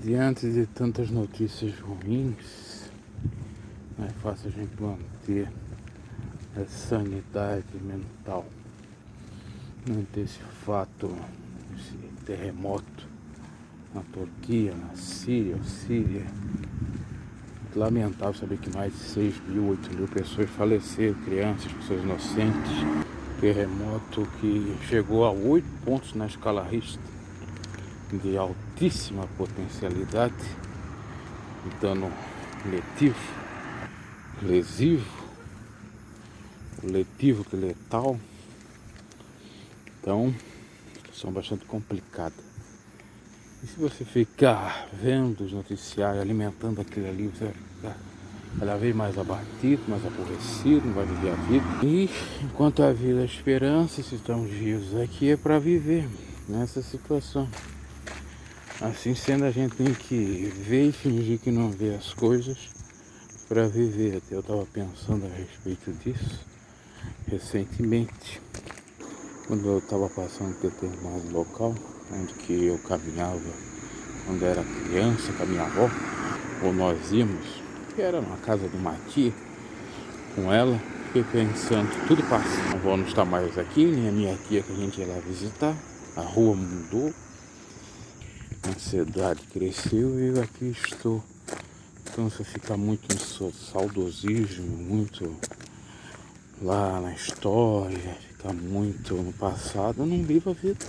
Diante de tantas notícias ruins, não é fácil a gente manter a sanidade mental. Manter esse fato, esse terremoto na Turquia, na Síria. Lamentável saber que mais de 6.000, 8.000 pessoas faleceram, crianças, pessoas inocentes. Terremoto que chegou a 8 pontos na escala Richter, de altíssima potencialidade, dano lesivo, letivo que letal. Então, situação bastante complicada. E se você ficar vendo os noticiários, alimentando aquilo ali, você vai ficar cada vez mais abatido, mais aborrecido, não vai viver a vida. E enquanto a vida, a esperança, se estamos vivos aqui, é para viver nessa situação. Assim sendo, a gente tem que ver e fingir que não vê as coisas para viver. Até eu estava pensando a respeito disso recentemente, quando eu estava passando por determinado local, onde que eu caminhava quando era criança com a minha avó, ou nós íamos, que era numa casa de uma tia, com ela. Fiquei pensando, tudo passa. A avó não está mais aqui, nem a minha tia que a gente ia lá visitar. A rua mudou, a cidade cresceu e eu aqui estou. Então, se eu ficar muito no saudosismo, muito lá na história, ficar muito no passado, eu não vivo a vida.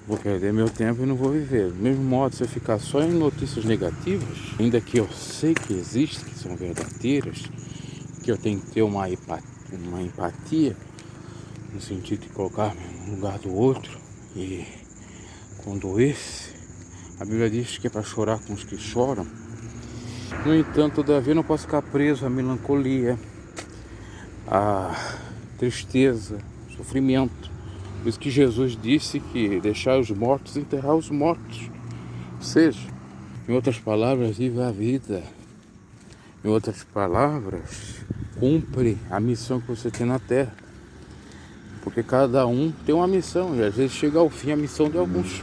Vou perder meu tempo e não vou viver. Do mesmo modo, se eu ficar só em notícias negativas, ainda que eu sei que existem, que são verdadeiras, que eu tenho que ter uma empatia, no sentido de colocar-me no lugar do outro e condoer-se. A Bíblia diz que é para chorar com os que choram. No entanto, todavia, eu não posso ficar preso à melancolia, à tristeza, ao sofrimento. Por isso que Jesus disse que deixar os mortos, enterrar os mortos. Ou seja, em outras palavras, viva a vida. Em outras palavras, cumpre a missão que você tem na Terra. Porque cada um tem uma missão e às vezes chega ao fim a missão de alguns.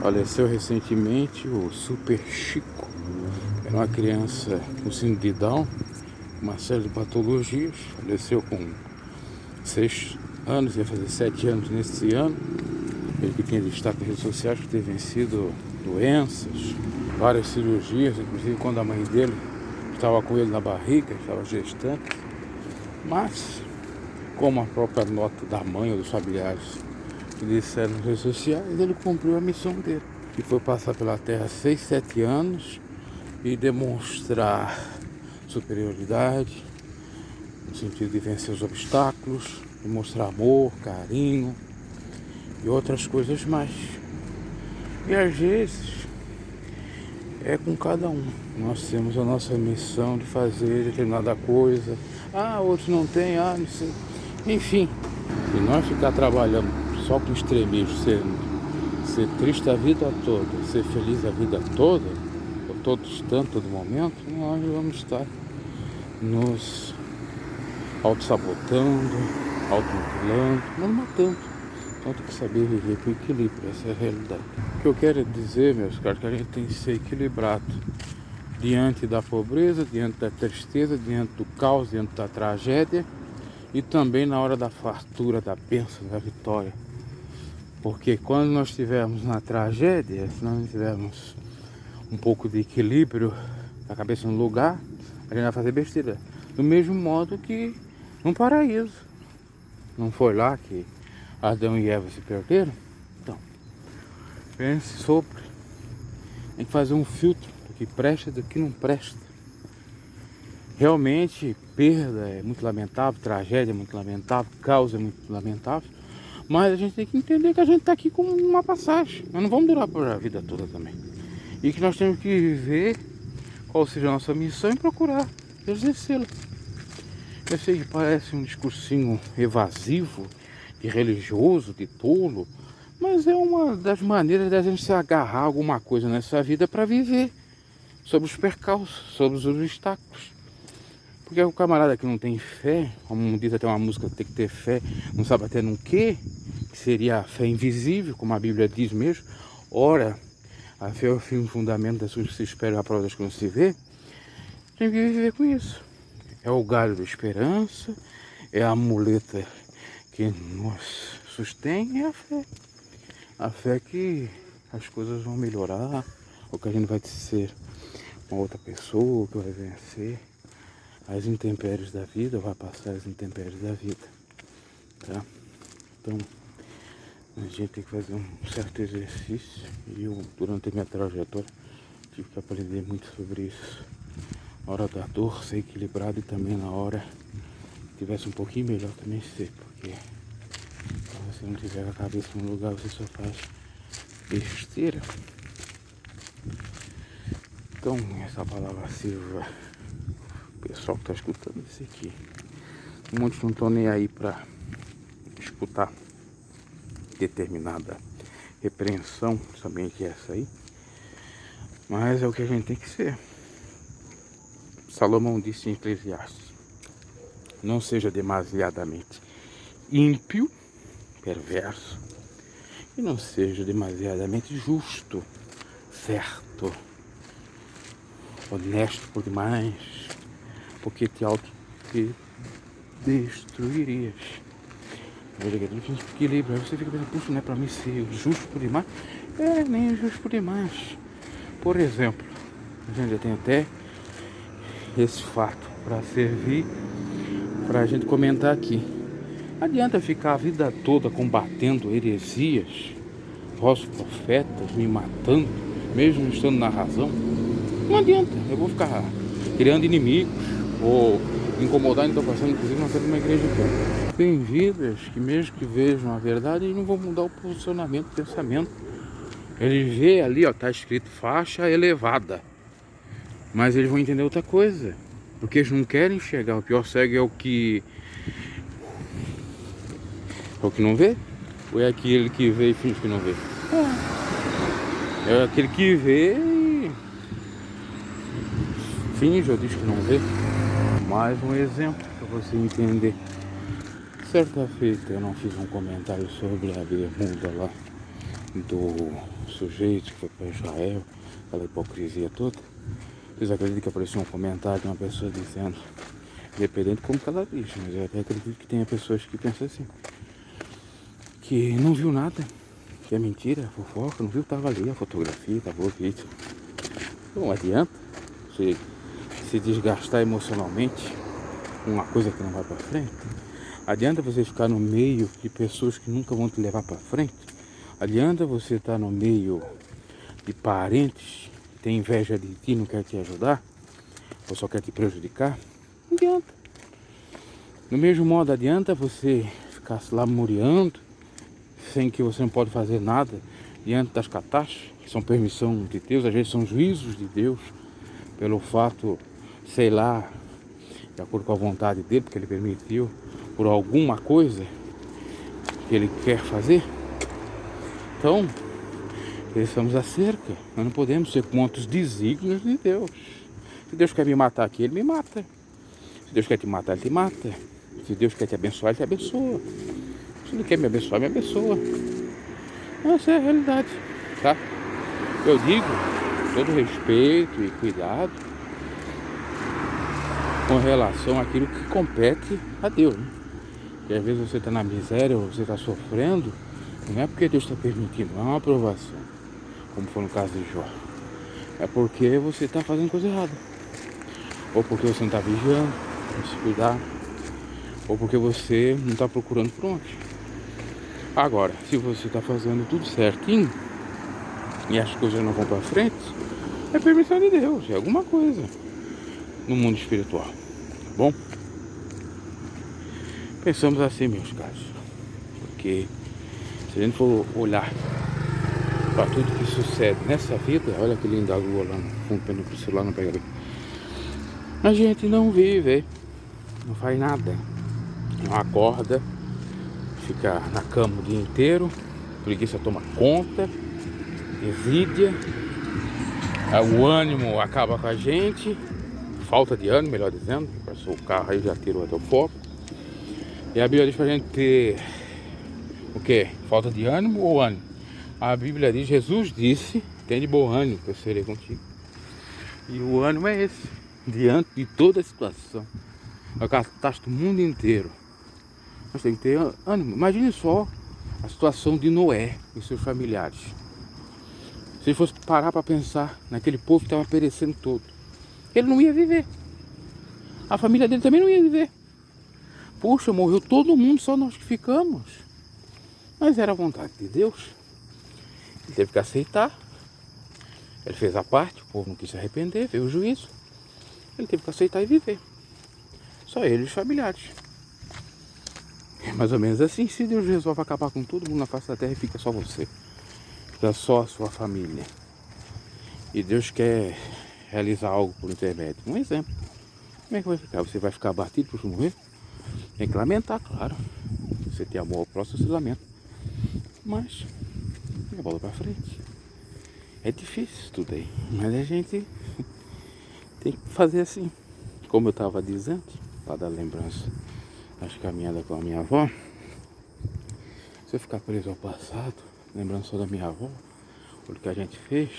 Faleceu recentemente o Super Chico. Era uma criança com síndrome de Down, uma série de patologias. Faleceu com 6 anos, ia fazer 7 anos nesse ano. Ele que tinha destaque nas redes sociais, que teve vencido doenças, várias cirurgias, inclusive quando a mãe dele estava com ele na barriga, estava gestante. Mas, como a própria nota da mãe ou dos familiares que disseram nas redes sociais, ele cumpriu a missão dele, que foi passar pela Terra 6, 7 anos e demonstrar superioridade, no sentido de vencer os obstáculos, de mostrar amor, carinho e outras coisas mais. E às vezes é com cada um. Nós temos a nossa missão de fazer determinada coisa. Outros não têm, não sei. Enfim, se nós ficar trabalhando só com extremismo, ser triste a vida toda, ser feliz a vida toda, a todo instante, todo momento, nós vamos estar nos auto-sabotando, auto-mutilando, nos matando. Então tem que saber viver com equilíbrio, essa é a realidade. O que eu quero dizer, meus caros, que a gente tem que ser equilibrado diante da pobreza, diante da tristeza, diante do caos, diante da tragédia e também na hora da fartura, da bênção, da vitória. Porque quando nós estivermos na tragédia, se nós não tivermos um pouco de equilíbrio, a cabeça no lugar, a gente vai fazer besteira. Do mesmo modo que no paraíso. Não foi lá que Adão e Eva se perderam? Então, pense sobre. Tem que fazer um filtro do que presta e do que não presta. Realmente, perda é muito lamentável, tragédia é muito lamentável, causa é muito lamentável. Mas a gente tem que entender que a gente está aqui com uma passagem. Nós não vamos durar por a vida toda também. E que nós temos que ver qual seja a nossa missão e procurar exercê-la. Eu sei que parece um discursinho evasivo, de religioso, de tolo, mas é uma das maneiras da gente se agarrar a alguma coisa nessa vida para viver sobre os percalços, sobre os obstáculos. Porque o camarada que não tem fé, como diz até uma música, tem que ter fé, não sabe até no quê, que seria a fé invisível, como a Bíblia diz mesmo. Ora, A fé é o fim, o fundamento das coisas que se espera, a prova das que não se vê. Tem que viver com isso. É o galho da esperança, é a muleta que nos sustém, é a fé. A fé que as coisas vão melhorar, ou que a gente vai ser uma outra pessoa, que vai vencer as intempéries da vida, vai passar as intempéries da vida, tá? Então, a gente tem que fazer um certo exercício, e eu, durante a minha trajetória, tive que aprender muito sobre isso. Na hora da dor, ser equilibrado, e também na hora que tivesse um pouquinho melhor também ser, porque se você não tiver a cabeça no lugar, você só faz besteira. Então, essa palavra sirva o pessoal que está escutando isso aqui. Muitos não estão nem aí para escutar determinada repreensão, também que é essa aí, mas é o que a gente tem que ser. Salomão disse em Eclesiastes: não seja demasiadamente ímpio, perverso, e não seja demasiadamente justo, certo, honesto por demais, porque te destruirias. Equilíbrio. Aí você fica pensando, puxa, não é para mim ser justo por demais? É, nem justo por demais. Por exemplo, a gente já tem até esse fato para servir, para a gente comentar aqui. Não adianta ficar a vida toda combatendo heresias, falsos profetas, me matando, mesmo estando na razão. Não adianta, eu vou ficar criando inimigos ou incomodar, então passando, inclusive, uma igreja aqui. Tem vidas que mesmo que vejam a verdade, eles não vão mudar o posicionamento, o pensamento. Eles vê ali, ó, tá escrito faixa elevada, mas eles vão entender outra coisa, porque eles não querem enxergar. O pior cego é o que não vê? Ou é aquele que vê e finge que não vê? É aquele que vê e finge ou diz que não vê. Mais um exemplo para você entender. Certa feita eu não fiz um comentário sobre a bermuda lá do sujeito que foi para Israel, aquela hipocrisia toda. Vocês acreditam que apareceu um comentário de uma pessoa dizendo, independente de como que ela diz, mas eu até acredito que tenha pessoas que pensam assim, que não viu nada, que é mentira, fofoca, não viu, tava ali a fotografia, tava o vídeo. Não adianta você se desgastar emocionalmente com uma coisa que não vai para frente. Adianta você ficar no meio de pessoas que nunca vão te levar para frente. Adianta você estar no meio de parentes que tem inveja de ti, não quer te ajudar, ou só quer te prejudicar. Não adianta. Do mesmo modo, adianta você ficar se lamuriando, sem que você não pode fazer nada diante das catástrofes, que são permissão de Deus, às vezes são juízos de Deus, pelo fato, sei lá, de acordo com a vontade dele, porque ele permitiu, por alguma coisa que ele quer fazer. Então, estamos à cerca. Nós não podemos ser contra os desígnios de Deus. Se Deus quer me matar aqui, ele me mata. Se Deus quer te matar, ele te mata. Se Deus quer te abençoar, ele te abençoa. Se ele quer me abençoar, me abençoa. Essa é a realidade, tá? Eu digo, todo respeito e cuidado com relação àquilo que compete a Deus, né? Porque às vezes você está na miséria ou você está sofrendo, não é porque Deus está permitindo, não é uma aprovação, como foi no caso de Jó. É porque você está fazendo coisa errada. Ou porque você não está vigiando, para se cuidar. Ou porque você não está procurando por onde. Agora, se você está fazendo tudo certinho e as coisas não vão para frente, é permissão de Deus, é alguma coisa no mundo espiritual, tá bom? Pensamos assim, meus caros, porque se a gente for olhar para tudo que sucede nessa vida, olha que linda a lua lá no fundo, pelo que o celular não pega bem. A gente não vive, não faz nada, não acorda, fica na cama o dia inteiro, preguiça toma conta, desídia, o ânimo acaba com a gente, falta de ânimo, melhor dizendo, passou o carro aí, já tirou até o foco. E a Bíblia diz pra gente ter o quê? Falta de ânimo ou ânimo? A Bíblia diz, Jesus disse Tem de bom ânimo que eu serei contigo. E o ânimo é esse. Diante de toda a situação, a catástrofe do mundo inteiro, nós temos que ter ânimo. Imagine só a situação de Noé e seus familiares. Se ele fosse parar para pensar naquele povo que estava perecendo todo, ele não ia viver. A família dele também não ia viver. Puxa, morreu todo mundo, só nós que ficamos. Mas era a vontade de Deus. Ele teve que aceitar. Ele fez a parte, o povo não quis se arrepender, veio o juízo. Ele teve que aceitar e viver. Só ele e os familiares. É mais ou menos assim, se Deus resolve acabar com todo mundo na face da terra e fica só você. Fica só a sua família. E Deus quer realizar algo por intermédio. Um exemplo. Como é que vai ficar? Você vai ficar abatido por morrer? Tem que lamentar, claro. Você tem amor ao próximo, você lamenta. Mas, a bola pra frente. É difícil isso tudo aí. Mas a gente tem que fazer assim. Como eu estava dizendo, lá da lembrança das caminhadas com a minha avó. Se eu ficar preso ao passado, lembrando só da minha avó, o que a gente fez,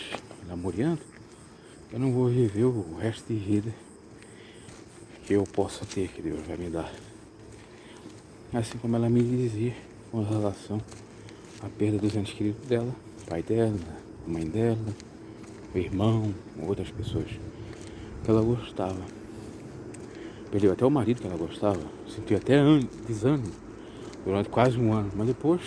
namorando, eu não vou viver o resto de vida que eu possa ter, que Deus vai me dar. Assim como ela me dizia com relação à perda dos entes queridos dela, pai dela, mãe dela, o irmão, outras pessoas que ela gostava. Perdeu até o marido que ela gostava, sentiu até desânimo durante quase um ano, mas depois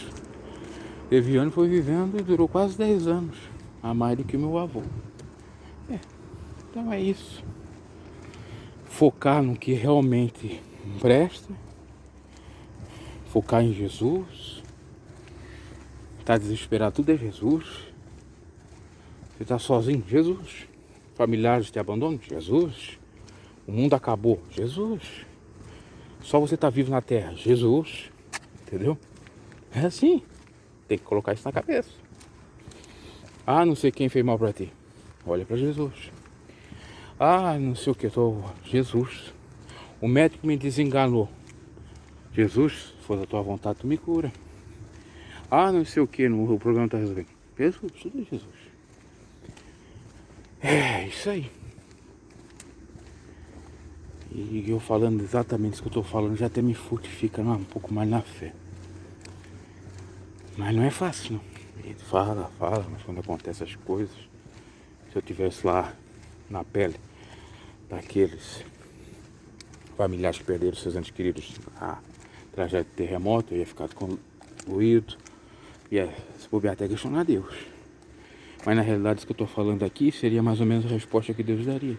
teve ano, foi vivendo e durou quase 10 anos, a mais do que o meu avô. Então é isso. Focar no que realmente presta, focar em Jesus. Tá desesperado, tudo é Jesus. Você tá sozinho, Jesus. Familiares te abandonam, Jesus. O mundo acabou, Jesus. Só você tá vivo na terra, Jesus. Entendeu? É assim. Tem que colocar isso na cabeça. Ah, não sei quem fez mal pra ti. Olha pra Jesus. Ah, não sei o que, Jesus. O médico me desenganou. Jesus, se for da tua vontade, tu me cura. Ah, não sei o que, o problema tá resolvendo. Jesus, tudo é Jesus. É, isso aí. E eu falando exatamente isso que eu tô falando, já até me fortifica um pouco mais na fé. Mas não é fácil, não. A gente fala, mas quando acontecem as coisas, se eu tivesse lá na pele daqueles familiares que perderam seus entes queridos na tragédia de terremoto, eu ia ficar concluído, ia se bobear até questionar Deus. Mas na realidade, isso que eu estou falando aqui seria mais ou menos a resposta que Deus daria.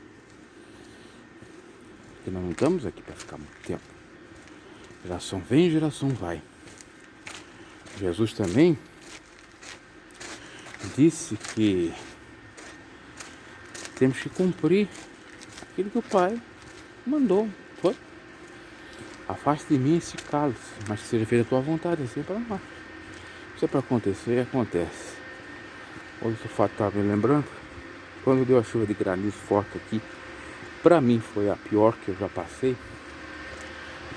Porque nós não estamos aqui para ficar muito tempo. Geração vem, geração vai. Jesus também disse que temos que cumprir aquilo que o Pai mandou. Foi? Afaste de mim esse cálice, mas que seja feita a tua vontade, assim para nós. Isso é para acontecer, acontece. Hoje o fato estava me lembrando, quando deu a chuva de granizo forte aqui, para mim foi a pior que eu já passei.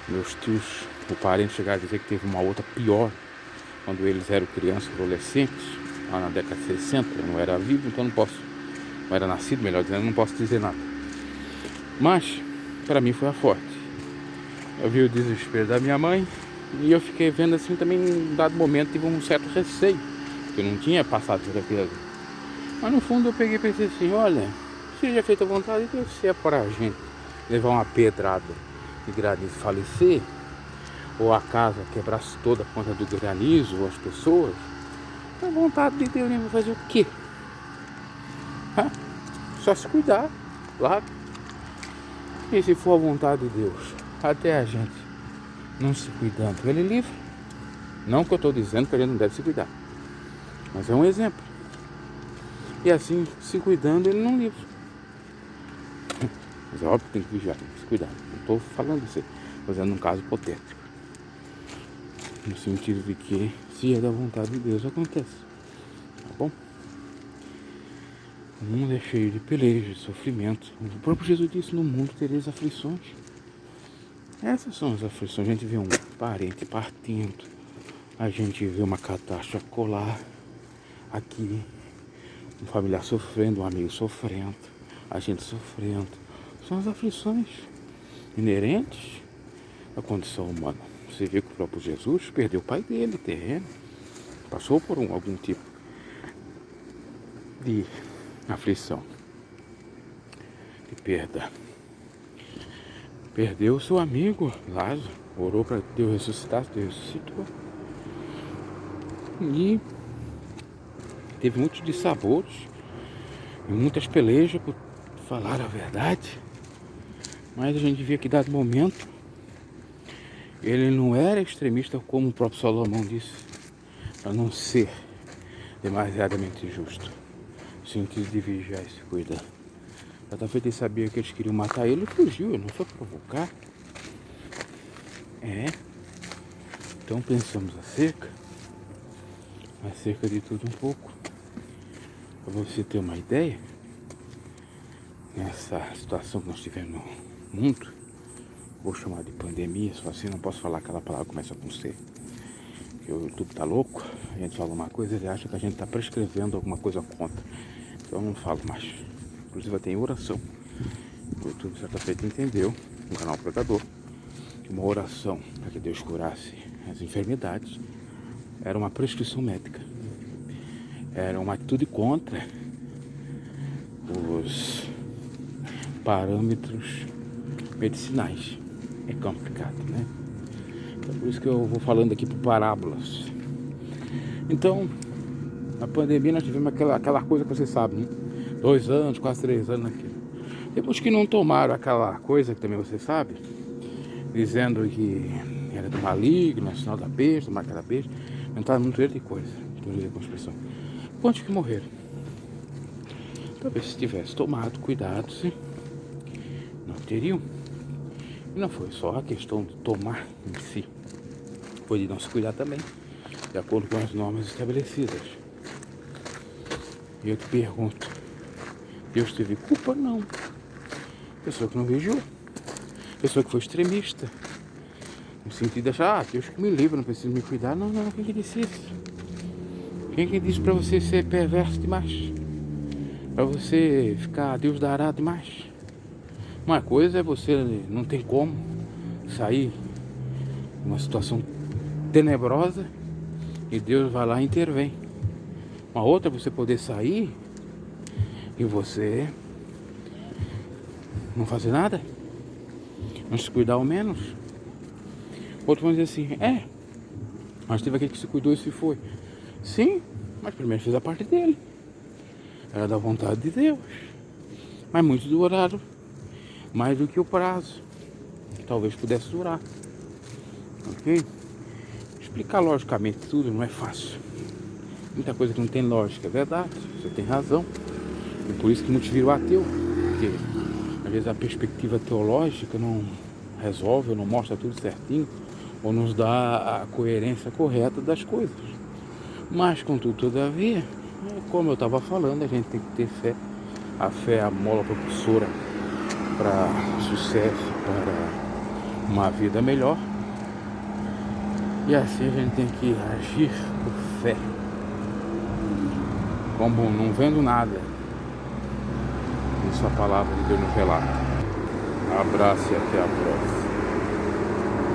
Meus tios, o parente chegaram a dizer que teve uma outra pior, quando eles eram crianças, adolescentes, lá na década de 60, eu não era vivo, então não era nascido, melhor dizendo, não posso dizer nada. Mas, para mim foi a forte. Eu vi o desespero da minha mãe e eu fiquei vendo assim também, em dado momento, tive um certo receio, porque eu não tinha passado por aquilo. Mas no fundo eu peguei e pensei assim, olha, seja feita a vontade de Deus, se é para a gente levar uma pedrada de granizo e falecer, ou a casa quebrasse toda por conta do granizo, ou as pessoas, a vontade de Deus vai fazer o quê? Só se cuidar, claro. E se for a vontade de Deus, até a gente não se cuidando, ele livre. Não que eu estou dizendo que a gente não deve se cuidar, mas é um exemplo. E assim, se cuidando, ele não livra. Mas é óbvio que tem que vigiar, tem que se cuidar. Não estou falando isso, fazendo um caso hipotético. No sentido de que, se é da vontade de Deus, acontece. Tá bom? O mundo é cheio de pelejas, de sofrimento. O próprio Jesus disse, no mundo tereis aflições. Essas são as aflições. A gente vê um parente partindo. A gente vê uma catástrofe colar aqui. um familiar sofrendo, um amigo sofrendo, a gente sofrendo. São as aflições inerentes à condição humana. Você vê que o próprio Jesus perdeu o pai dele, terreno, passou por algum tipo de aflição, de perda. Perdeu o seu amigo Lázaro, orou para Deus ressuscitar, Deus ressuscitou. E teve muitos dissabores e muitas pelejas por falar a verdade. Mas a gente via que dado momento ele não era extremista como o próprio Salomão disse, para não ser demasiadamente justo. No sentido de vigiar e se cuidar. Certa feita ele sabia que eles queriam matar ele e fugiu, ele não foi provocar. Então pensamos acerca de tudo um pouco. Para você ter uma ideia, nessa situação que nós tivemos no mundo, vou chamar de pandemia, só assim não posso falar aquela palavra que começa com C. Porque o YouTube tá louco, a gente fala uma coisa, ele acha que a gente tá prescrevendo alguma coisa contra. Então eu não falo mais. Inclusive tem oração. O YouTube certa feita entendeu, no canal Pregador, que uma oração para que Deus curasse as enfermidades era uma prescrição médica. Era uma atitude contra os parâmetros medicinais. É complicado, né? É por isso que eu vou falando aqui por parábolas. Então, na pandemia nós tivemos aquela coisa que você sabe, né? 2 anos, quase 3 anos naquilo. Depois que não tomaram aquela coisa que também você sabe, dizendo que era do maligno, sinal da besta, marca da besta, inventaram muito de coisa, teoria da conspiração. Quantos que morreram? Talvez se tivesse tomado cuidado, sim, não teriam. E não foi só a questão de tomar em si, foi de não se cuidar também, de acordo com as normas estabelecidas. E eu te pergunto, Deus teve culpa? Não. Pessoa que não vigiou, pessoa que foi extremista, no sentido de achar, Deus que me livra, não preciso me cuidar. Não, quem que disse isso? Quem que disse pra você ser perverso demais? Pra você ficar Deus dará demais? Uma coisa é você não tem como sair de uma situação tenebrosa e Deus vai lá e intervém. Uma outra é você poder sair e você não fazer nada, não se cuidar ao menos. Outros vão dizer assim, mas teve aquele que se cuidou e se foi. Sim, mas primeiro fez a parte dele. Era da vontade de Deus. Mas muitos duraram mais do que o prazo que talvez pudesse durar. Ok? Explicar logicamente tudo não é fácil. Muita coisa que não tem lógica, é verdade, você tem razão. E por isso que muitos viram ateu. Porque às vezes a perspectiva teológica não resolve, ou não mostra tudo certinho, ou nos dá a coerência correta das coisas. Mas contudo, todavia, como eu estava falando, a gente tem que ter fé. A fé é a mola propulsora para sucesso, para uma vida melhor. E assim a gente tem que agir por fé. Como não vendo nada, isso a palavra de Deus nos relata. Abraço e até a próxima.